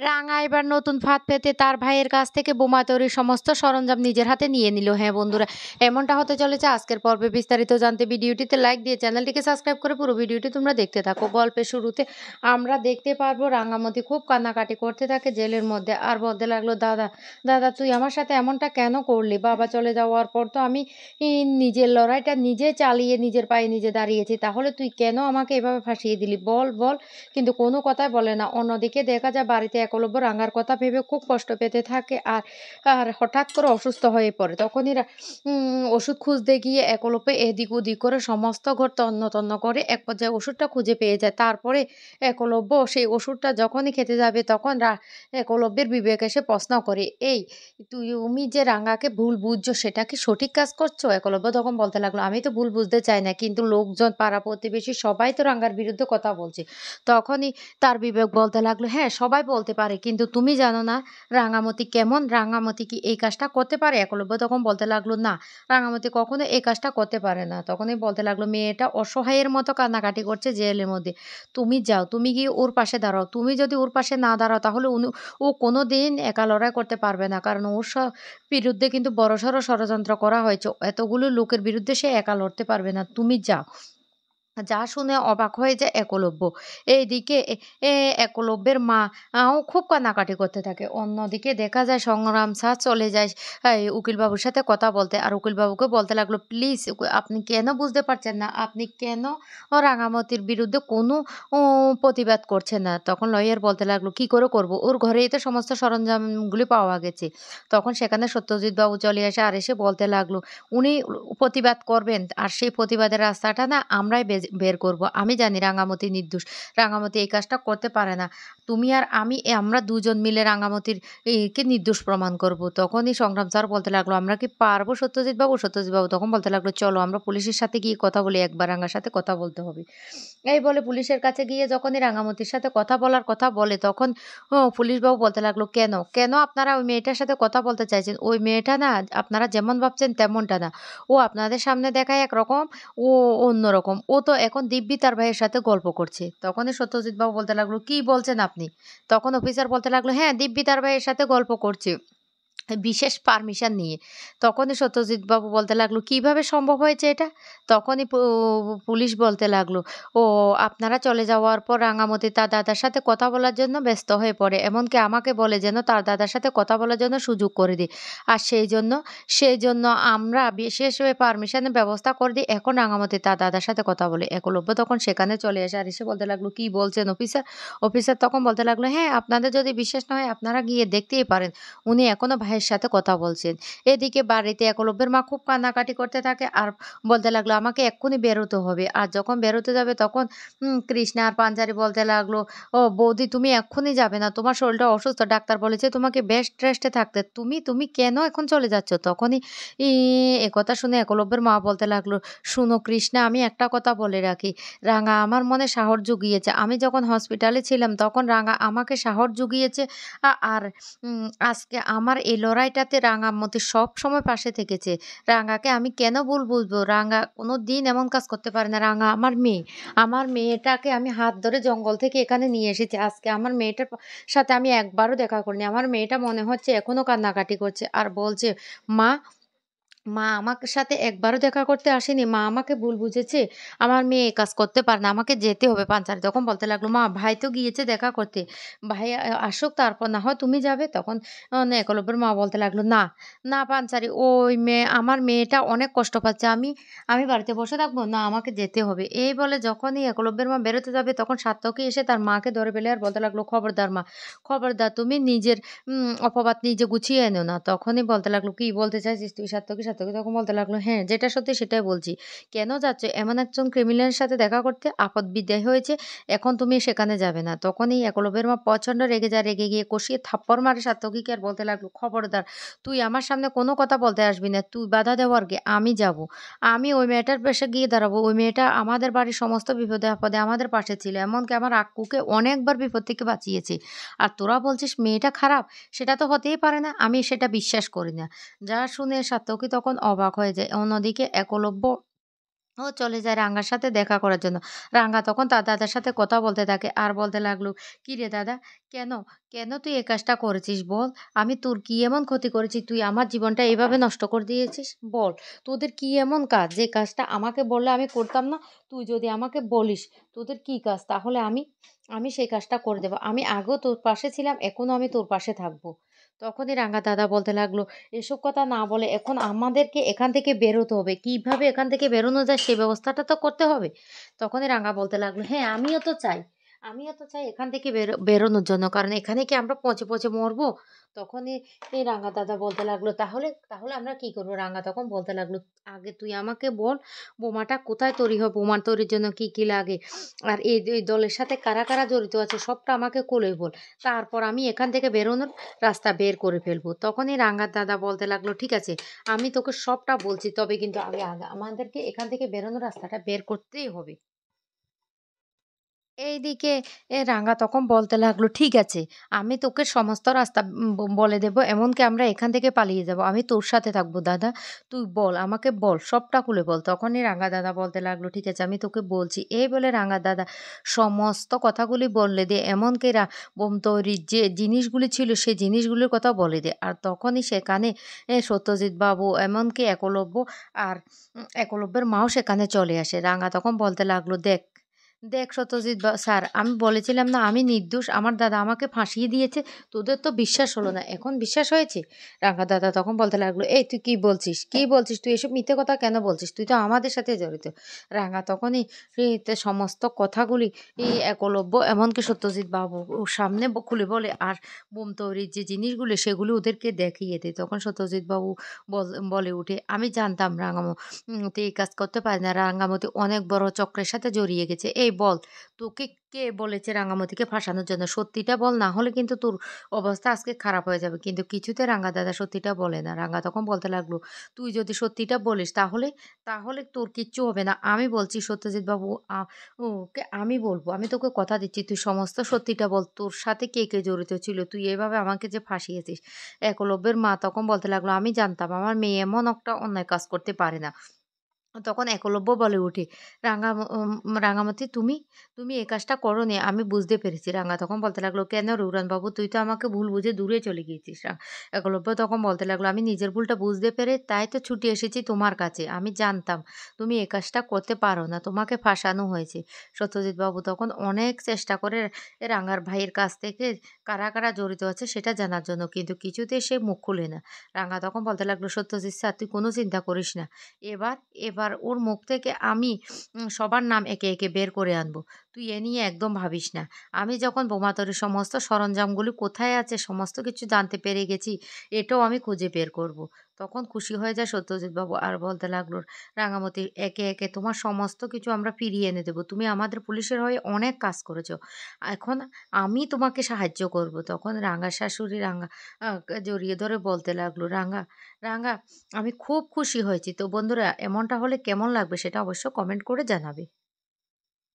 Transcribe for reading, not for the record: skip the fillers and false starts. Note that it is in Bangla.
রাঙা এবার নতুন ফাঁদ পেতে তার ভাইয়ের কাছ থেকে বোমা তৈরির সমস্ত সরঞ্জাম নিজের হাতে নিয়ে নিল। হ্যাঁ বন্ধুরা, এমনটা হতে চলেছে আজকের পর্বে। বিস্তারিত জানতে ভিডিওটিতে লাইক দিয়ে চ্যানেলটিকে সাবস্ক্রাইব করে পুরো ভিডিওটি তোমরা দেখতে থাকো। গল্পের শুরুতে আমরা দেখতে পারবো রাঙামতি খুব কান্নাকাটি করতে থাকে জেলের মধ্যে, আর বলতে লাগলো, দাদা দাদা তুই আমার সাথে এমনটা কেন করলি? বাবা চলে যাওয়ার পর তো আমি নিজের লড়াইটা নিজে চালিয়ে নিজের পায়ে নিজে দাঁড়িয়েছি, তাহলে তুই কেন আমাকে এভাবে ফাঁসিয়ে দিলি? বল বল। কিন্তু কোনো কথাই বলে না। অন্যদিকে দেখা যায় বাড়িতে একলব্য রাঙার কথা ভেবে খুব কষ্ট পেতে থাকে, আর আর হঠাৎ করে অসুস্থ হয়ে পড়ে। তখনই ওষুধ খুঁজতে গিয়ে একলব্য এদিক ওদিক করে সমস্ত ঘর তন্ন তন্ন করে এক পর্যায়ে ওষুধটা খুঁজে পেয়ে যায়। তারপরে একলব্য সেই ওষুধটা যখনই খেতে যাবে তখন একলব্যের বিবেক এসে প্রশ্ন করে, এই তুমি যে রাঙাকে ভুল বুঝছো সেটা কি সঠিক কাজ করছো? একলব্য তখন বলতে লাগলো, আমি তো ভুল বুঝতে চাই না, কিন্তু লোকজন পাড়া প্রতিবেশী সবাই তো রাঙার বিরুদ্ধে কথা বলছে। তখনই তার বিবেক বলতে লাগলো, হ্যাঁ সবাই বলতে পারে, কিন্তু তুমি জানো না রাঙামতি কেমন? রাঙামতি কি এই কাজটা করতে পারে? একলব্য তখন বলতে লাগলো, না রাঙামতি কখনো এই কাজটা করতে পারে না। তখনই বলতে লাগলো, মেয়েটা অসহায়ের মতো কান্নাকাটি করছে জেলের মধ্যে, তুমি যাও, তুমি গিয়ে ওর পাশে দাঁড়াও। তুমি যদি ওর পাশে না দাঁড়াও তাহলে ও কোনো দিন একা লড়াই করতে পারবে না, কারণ ওর বিরুদ্ধে কিন্তু বড়সড় ষড়যন্ত্র করা হয়েছে। এতগুলো লোকের বিরুদ্ধে সে একা লড়তে পারবে না, তুমি যাও। যা শুনে অবাক হয়ে যায় একলব্য। এইদিকে এ একলব্যের মাও খুব কান্নাকাটি করতে থাকে। অন্যদিকে দেখা যায় সংগ্রাম স্যার চলে যায় উকিলবাবুর সাথে কথা বলতে। আর উকিলবাবুকে বলতে লাগলো, প্লিজ আপনি কেন বুঝতে পারছেন না? আপনি কেন রাঙামতির বিরুদ্ধে কোনো ও প্রতিবাদ করছেন না? তখন লয়ার বলতে লাগলো, কি করে করব? ওর ঘরেই তো সমস্ত সরঞ্জামগুলি পাওয়া গেছে। তখন সেখানে সত্যজিৎ বাবু চলে আসে, আর এসে বলতে লাগলো, উনি প্রতিবাদ করবেন, আর সেই প্রতিবাদের রাস্তাটা না আমরাই বের করব। আমি জানি রাঙামতি নির্দোষ। রাঙামতি এই কাজটা করতে পারে না। তুমি আর আমি আমরা দুজন মিলে রাঙামতির কে নির্দোষ প্রমাণ করব। তখনই সংগ্রাম স্যার বলতে লাগলো, আমরা কি পারবো সত্যজিৎ বাবু? সত্যজিৎ বাবু তখন বলতে লাগলো, চলো আমরা পুলিশের সাথে গিয়ে কথা বলি, একবার রাঙার সাথে কথা বলতে হবে। এই বলে পুলিশের কাছে গিয়ে যখনই রাঙামতির সাথে কথা বলার কথা বলে, তখন পুলিশবাবু বলতে লাগলো, কেন কেন আপনারা ওই মেয়েটার সাথে কথা বলতে চাইছেন? ওই মেয়েটা না আপনারা যেমন ভাবছেন তেমনটা না। ও আপনাদের সামনে দেখায় একরকম, ও অন্যরকম। ও তো এখন দিব্যি তার ভাইয়ের সাথে গল্প করছে। তখনই সত্যজিৎ বাবু বলতে লাগলো, কি বলছেন আপনি? তখন অফিসার বলতে লাগলো, হ্যাঁ দিব্যি তার ভাইয়ের সাথে গল্প করছে, বিশেষ পারমিশন নিয়ে। তখনই সত্যজিৎবাবু বলতে লাগলো, কিভাবে সম্ভব হয়েছে এটা? তখনই পুলিশ বলতে লাগলো, ও আপনারা চলে যাওয়ার পর রাঙামতি তার দাদার সাথে কথা বলার জন্য ব্যস্ত হয়ে পড়ে, এমনকি আমাকে বলে যেন তার দাদার সাথে কথা বলার জন্য সুযোগ করে দিই। আর সেই জন্য আমরা বিশেষ পারমিশনের ব্যবস্থা করে দিই, এখন রাঙামতি তার দাদার সাথে কথা বলে। একলব্য তখন সেখানে চলে আসে, আর এসে বলতে লাগলো, কি বলছেন অফিসার? অফিসার তখন বলতে লাগলো, হ্যাঁ আপনাদের যদি বিশ্বাস না হয় আপনারা গিয়ে দেখতেই পারেন, উনি এখনো ভাইয়ের সাথে কথা বলছেন। এদিকে বাড়িতে একলব্যের মা খুব কান্নাকাটি করতে থাকে, আর বলতে লাগলো, আমাকে এক্ষুনি বেরোতে হবে। আর যখন বেরোতে যাবে তখন কৃষ্ণা আর পাঞ্জারি বলতে লাগলো, ও বৌদি তুমি এক্ষুনি যাবে না, তোমার শরীরটা অসুস্থ, ডাক্তার বলেছে তোমাকে বেস্ট রেস্টে থাকতে, তুমি তুমি কেন এখন চলে যাচ্ছ? তখনই একথা শুনে একলব্যের মা বলতে লাগলো, শুনো কৃষ্ণা, আমি একটা কথা বলে রাখি, রাঙা আমার মনে সাহস জুগিয়েছে। আমি যখন হসপিটালে ছিলাম তখন রাঙা আমাকে সাহস জুগিয়েছে, আর আজকে আমার এই লড়াইটাতে রাঙামতি সবসময় পাশে থেকেছে। রাঙাকে আমি কেন ভুল বুঝবো? রাঙা কোনোদিন এমন কাজ করতে পারে না। রাঙা আমার মেয়ে। আমার মেয়েটাকে আমি হাত ধরে জঙ্গল থেকে এখানে নিয়ে এসেছি। আজকে আমার মেয়েটার সাথে আমি একবারও দেখা করিনি। আমার মেয়েটা মনে হচ্ছে এখনো কান্নাকাটি করছে, আর বলছে, মা মা আমার সাথে একবারও দেখা করতে আসেনি। মা আমাকে ভুল বুঝেছে। আমার মেয়ে এ কাজ করতে পারে না। আমাকে যেতে হবে। পাঞ্চারি তখন বলতে লাগলো, মা ভাই তো গিয়েছে দেখা করতে। ভাই আসুক, তারপর না হয় তুমি যাবে। তখন একলব্যের মা বলতে লাগলো, না, না পাঞ্চারি, ওই মেয়ে আমার মেয়েটা অনেক কষ্ট পাচ্ছে। আমি বাড়িতে বসে থাকবো? না, আমাকে যেতে হবে। এই বলে যখনই একলব্যের মা বেরোতে যাবে তখন সাত্তকী এসে তার মাকে ধরে ফেলে আর বলতে লাগলো, খবরদার মা, খবরদার, তুমি নিজের অপবাদ নিজে গুছিয়ে এনো না। তখনই বলতে লাগলো, কি বলতে চাইছিস তুই সাত্তকী? সাত্তকী তখন বলতে লাগলো, হ্যাঁ যেটা সত্যি সেটাই বলছি। কেন যাচ্ছ এমন একজন ক্রিমিনালের সাথে দেখা করতে? আপদ বিদায় হয়েছে, এখন তুমি সেখানে যাবে না। তখনই একলব্যের মা প্রচন্ড রেগে যায়। রেগে গিয়ে কষিয়ে থাপ্পড় মারে সাত্তকীকে, আর বলতে লাগলো, খবরদার, তুই আমার সামনে কোনো কথা বলতে আসবি না। তুই বাধা দেওয়ার গে আমি যাব। আমি ওই মেয়েটার পাশে গিয়ে দাঁড়াবো। ওই মেয়েটা আমাদের বাড়ির সমস্ত বিপদে আপদে আমাদের পাশে ছিল, এমনকি আমার আক্কুকে অনেকবার বিপদ থেকে বাঁচিয়েছে। আর তোরা বলছিস মেয়েটা খারাপ? সেটা তো হতেই পারে না, আমি সেটা বিশ্বাস করি না। যা শুনে সাত্তকী তখন অবাক হয়ে যায়। অন্যদিকে একলব্য ও চলে যায় রাঙ্গার সাথে দেখা করার জন্য। রাঙ্গা তখন তার দাদার সাথে কথা বলতে থাকে আর বলতে লাগলো, "কিরে দাদা, কেন, কেন তুই এই কাজটা করেছিস বল? আমি তোর কি এমন ক্ষতি করেছি তুই আমার জীবনটা এভাবে নষ্ট করে দিয়েছিস? বল, তোদের কি এমন কাজ যে কাজটা আমাকে বললে আমি করতাম না? তুই যদি আমাকে বলিস তোদের কি কাজ তাহলে আমি সেই কাজটা করে দেব। আমি আগেও তোর পাশে ছিলাম, এখনো আমি তোর পাশে থাকবো।" তখনই রাঙ্গা দাদা বলতে লাগলো, এসব কথা না বলে এখন আমাদেরকে এখান থেকে বেরোতে হবে। কিভাবে এখান থেকে বেরোনো যায় সে ব্যবস্থাটা তো করতে হবে। তখনই রাঙ্গা বলতে লাগলো, "হ্যাঁ, আমিও তো চাই। আমিও তো চাই এখান থেকে বেরোনোর জন্য। কারণ এখানে কি আমরা পচে, পচে মরবো?" তখনই এই রাঙ্গা দাদা বলতে লাগলো, "তাহলে তাহলে আমরা কি করব?" রাঙ্গা তখন বলতে লাগলো, "আগে তুই আমাকে বল বোমাটা কোথায় তৈরি হয়? বোমা তৈরির জন্য কি, কি লাগে? আর এই দলের সাথে কারা, কারা জড়িত আছে সবটা আমাকে খুলে বল। তারপর আমি এখান থেকে বেরোনোর রাস্তা বের করে ফেলবো।" তখনই রাঙ্গার দাদা বলতে লাগলো, "ঠিক আছে, আমি তোকে সবটা বলছি। তবে কিন্তু আগে আমাদেরকে এখান থেকে বেরোনোর রাস্তাটা বের করতেই হবে।" এইদিকে রাঙা তখন বলতে লাগলো, "ঠিক আছে, আমি তোকে সমস্ত রাস্তা বলে দেব। এমনকি আমরা এখান থেকে পালিয়ে যাব। আমি তোর সাথে থাকবো দাদা। তুই বল, আমাকে বল, সবটা খুলে বল।" তখনই রাঙা দাদা বলতে লাগলো, "ঠিক আছে, আমি তোকে বলছি।" এই বলে রাঙা দাদা সমস্ত কথাগুলি বলে দিয়ে এমনকি বোম তৈরির যে জিনিসগুলি ছিল, সেই জিনিসগুলির কথাও বলে দেয়। আর তখনই সেখানে সত্যজিৎ বাবু এমনকি একলব্য আর একলব্যের মাও সেখানে চলে আসে। রাঙা তখন বলতে লাগলো, "দেখ, দেখ সত্যজিৎ স্যার, আমি বলেছিলাম না আমি নির্দোষ, আমার দাদা আমাকে ফাঁসিয়ে দিয়েছে। তোদের তো বিশ্বাস হলো না, এখন বিশ্বাস হয়েছে?" রাঙা দাদা তখন বলতে লাগলো, "এই তুই কি বলছিস, কি বলছিস, তুই এসব মিথ্যে কথা কেন বলছিস? তুই তো আমাদের সাথে জড়িত।" রাঙা তখনই সমস্ত কথাগুলি একলব্য এমনকি সত্যজিৎ বাবু ওর সামনে খুলে বলে আর বোম তৈরির যে জিনিসগুলো সেগুলো ওদেরকে দেখিয়ে দেয়। তখন সত্যজিৎ বাবু বলে উঠে, "আমি জানতাম মতি এই কাজ করতে পারে না। রাঙামতি অনেক বড় চক্রের সাথে জড়িয়ে গেছে। এই বল, তোকে কে বলেছে রাঙামতিকে ফাঁসানোর জন্য? সত্যিটা বল, না হলে কিন্তু তোর অবস্থা আজকে খারাপ হয়ে যাবে।" কিন্তু কিছুতে রাঙা দাদা সত্যিটা বলে না। রাঙা তখন বলতে লাগলো, "তুই যদি সত্যিটা বলিস তাহলে তাহলে তোর কিচ্ছু হবে না। আমি বলছি সত্যজিৎ বাবু, ওকে আমি বলব। আমি তোকে কথা দিচ্ছি তুই সমস্ত সত্যিটা বল। তোর সাথে কে, কে জড়িত ছিল? তুই এভাবে আমাকে যে ফাঁসিয়েছিস।" একলব্যের মা তখন বলতে লাগলো, "আমি জানতাম আমার মেয়ে এমন একটা অন্যায় কাজ করতে পারে না।" তখন একলব্য বলে উঠে, "রাঙামাটি, তুমি তুমি এই কাজটা করোনি, আমি বুঝতে পেরেছি।" রাঙা তখন বলতে লাগলো, "কেন রঘুরানবাবু, তুই তো আমাকে ভুল বুঝে দূরে চলে গিয়েছিস।" একলব্য তখন বলতে লাগলো, "আমি নিজের ভুলটা বুঝতে পেরে তাই তো ছুটে এসেছি তোমার কাছে। আমি জানতাম তুমি এই কাজটা করতে পারো না, তোমাকে ফাঁসানো হয়েছে।" সত্যজিৎ বাবু তখন অনেক চেষ্টা করে রাঙার ভাইয়ের কাছ থেকে কারা, কারা জড়িত আছে সেটা জানার জন্য, কিন্তু কিছুতেই সে মুখ খুলে না। রাঙা তখন বলতে লাগলো, "সত্যজিৎ স্যার, তুই কোনো চিন্তা করিস না। এবার এবার ওর মুখ থেকে আমি সবার নাম একে, একে বের করে আনবো। তুই এ নিয়ে একদম ভাবিস না। আমি যখন বোমা তৈরির সমস্ত সরঞ্জামগুলি কোথায় আছে সমস্ত কিছু জানতে পেরে গেছি, এটাও আমি খুঁজে বের করব।" তখন খুশি হয়ে যায় সত্যজিৎ বাবু আর বলতে লাগলো, "রাঙামতি, একে, একে তোমার সমস্ত কিছু আমরা ফিরিয়ে এনে দেব। তুমি আমাদের পুলিশের হয়ে অনেক কাজ করেছো। এখন আমি তোমাকে সাহায্য করব।" তখন রাঙা শাশুড়ি রাঙা জড়িয়ে ধরে বলতে লাগলো, "রাঙা, রাঙা, আমি খুব খুশি হয়েছি। তো বন্ধুরা, এমনটা হলে কেমন লাগবে সেটা অবশ্য কমেন্ট করে জানাবে।"